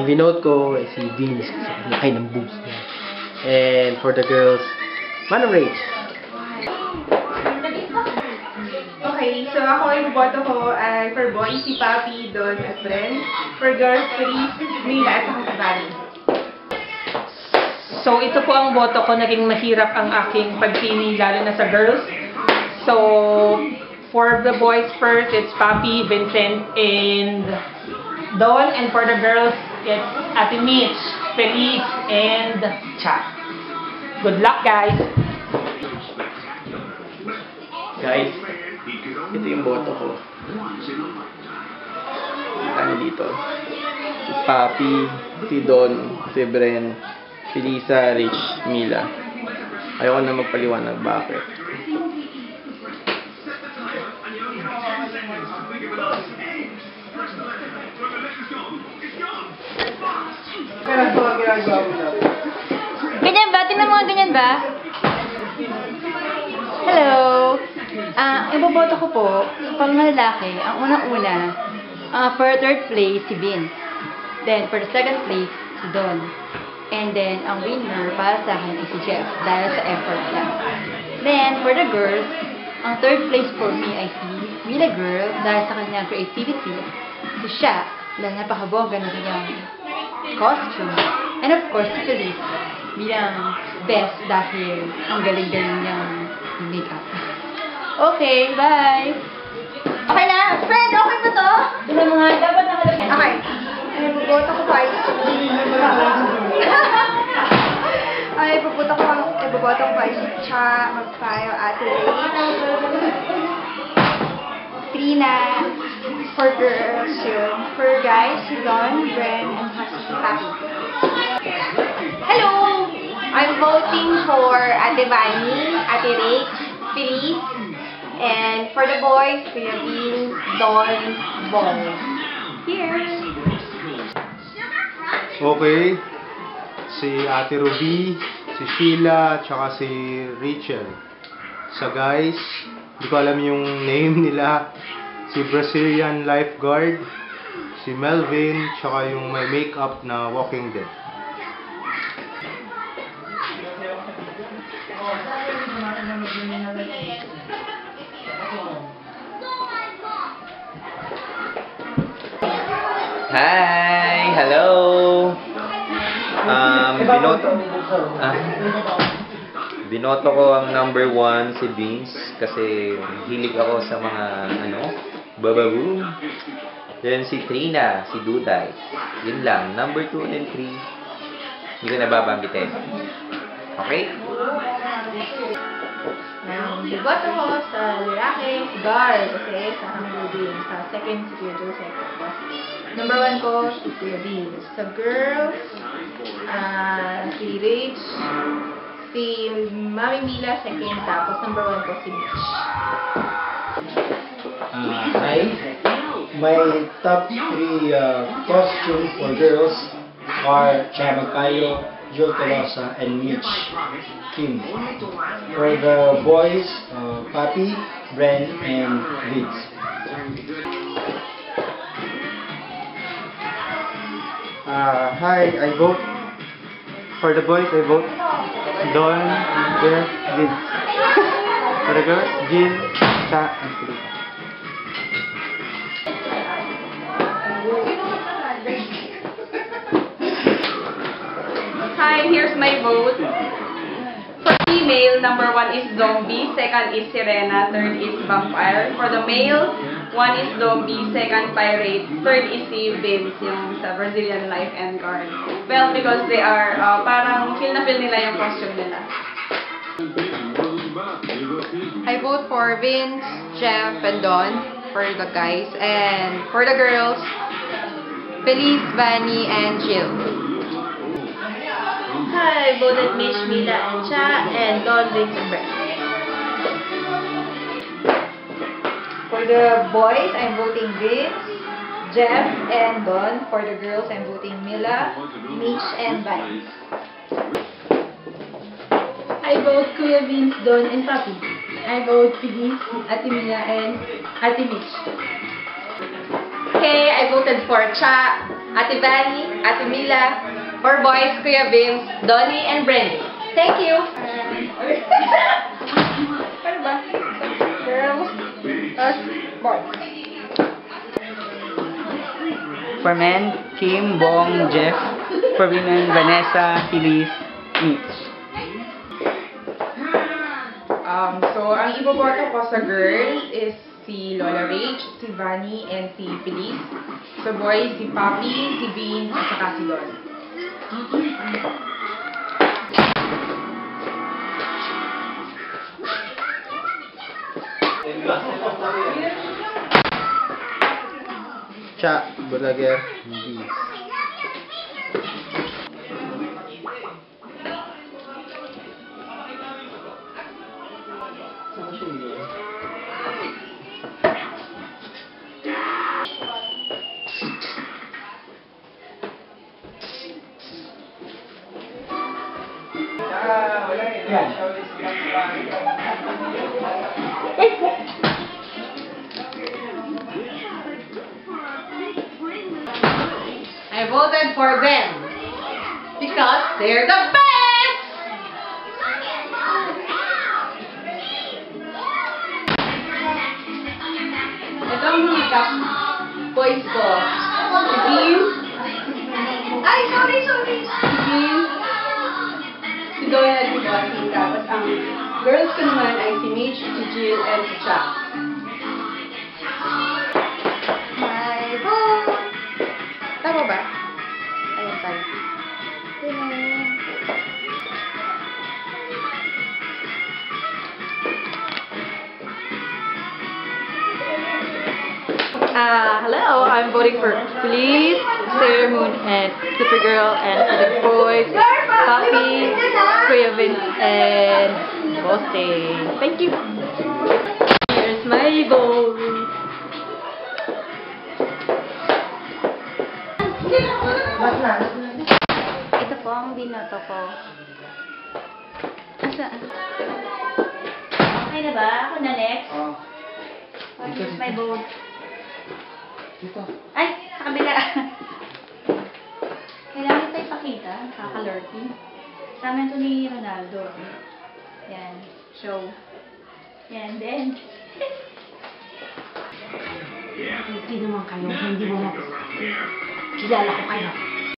Binote ko si Vince kasi ang laki ng boobs niya. And for the girls, Manong Rage. Okay, so ako yung boto ko ay for boys si Papi, Don at Bren. For girls, Feliz, Mila at saka si Vani. So, ito po ang boto ko. Naging mahirap ang aking pagpili, lalo na sa girls. So, for the boys first, it's Papi, Vincent, and Don. And for the girls, it's Ate Mitch, Feliz, and Cha. Good luck, guys! Guys, ito yung boto ko. Ano dito? Si Papi, si Don, si Bren, si Lisa, Rich, Mila. Ayoko na magpaliwanag bakit. Ganyan ba? Tingnan mo nga ganyan ba? Hello! Iboboto ko po, pang mga lalaki, ang unang-una, for third place, si Vince. Then, for the second place, si Don. And then, ang winner para sa akin ay si Jeff, dahil sa effort niya. Then, for the girls, ang third place for me ay si Mila Girl, dahil sa kanyang creativity. Si Sha, dahil napakabongga ng kanyang costume. And of course, si Feliz, bilang best dahil ang galing-galing niyang makeup. Okay, bye! Okay na! Friend, okay ba to? Tignan mo nga, dapat nakalagay. Okay. Iboboto ko pa iboboto ko pa si Cha, Magpayo, Ate Ray, Trina, for girls yun. For guys, si Don, Bren, and si Papi. Hello! I'm voting for Ate Vani, Ate Ray, Feliz, and for the boys, Kuya Bean, Don, Bong. Here! Okay. Si Ate Ruby, si Sheila, tsaka si Rachel. Sa guys, hindi ko alam yung name nila. Si Brazilian Lifeguard, si Melvin, tsaka yung may makeup na Walking Dead. Hi! Hello! Binoto ko ang number 1 si Vince kasi hilig ako sa mga bababoom. Then si Trina, si Duday. Yun lang. Number 2 and 3 hindi ko nababanggitin. Okay? Bigoto ko sa lalaki, si Gar, kasi sa number din. Sa second, si Kuya Joseph. Number 1 ko, si Kuya Bean. Sa girls, si Rich, si Mami Mila, second. Tapos number 1 ko, si Mitch. Hi. My top 3 costume for girls are Cha Magpayo, Joe Tolosa, and Mitch Kim. For the boys, Papi, Bren, and Vince. Hi, I vote. For the boys, I vote Don, Jeff, Vince. For the girls, Jill, Cha, and Feliz. Hi, here's my vote. For female, number 1 is Zombie, second is Sirena, third is Vampire. For the male, 1 is Zombie, second Pirate, third is si Vince, yung sa Brazilian Life and Guard. Well, because they are, parang feel na feel nila yung costume nila. I vote for Vince, Jeff, and Don for the guys. And for the girls, Feliz, Vani, and Jill. Hi, I voted Mitch, Mila, and Cha, and Don, Vince, and Brett. For the boys, I'm voting Vince, Jeff, and Don. For the girls, I'm voting Mila, Mitch, and Vani. I vote Kuya Vince, Don, and Papi. I vote Feliz, Ate Mila, and Ate Mitch. Okay, I voted for Cha, Ate Vanny, Ate Mila. For boys, Kuya Vince, Donnie, and Brenny. Thank you. Ano ba? Girls, us, boys. For men, Kim, Bong, Jeff. For women, Vanessa, Elise, Mitch. So, ang iboboto ko sa girls is si Lola Rach, si Vanny, and si Feliz. Sa boys, si Papi, si Vince, at saka si Don. Cha, Bulager, Bees. I voted for them because they're the best! Ito ang mga top boys ko. Si Kim. Ay, sorry. Si Kim. Si Doyle at si Bossy. Tapos ang girls ko naman ay si Mitch, si Jill, and si Chuck. My vote! Tama ba? Ayun pala. Hello, I'm voting for Feliz, Sailor Moon, and Supergirl, and for the boys, Papi, Kuya Vince, and Boste. Thank you. Here's my vote. Ito po ang binoto ko. Asa? Okay na ba? Ako na next? Here's my vote. Ay, sa kabila. Kailangan ito ipakita. Nakaka-lurking. Sa amin ito ni Ronaldo. Yan. Show. Yan. Then. Hindi naman kayo. Hindi mo na. Kilala ko kayo.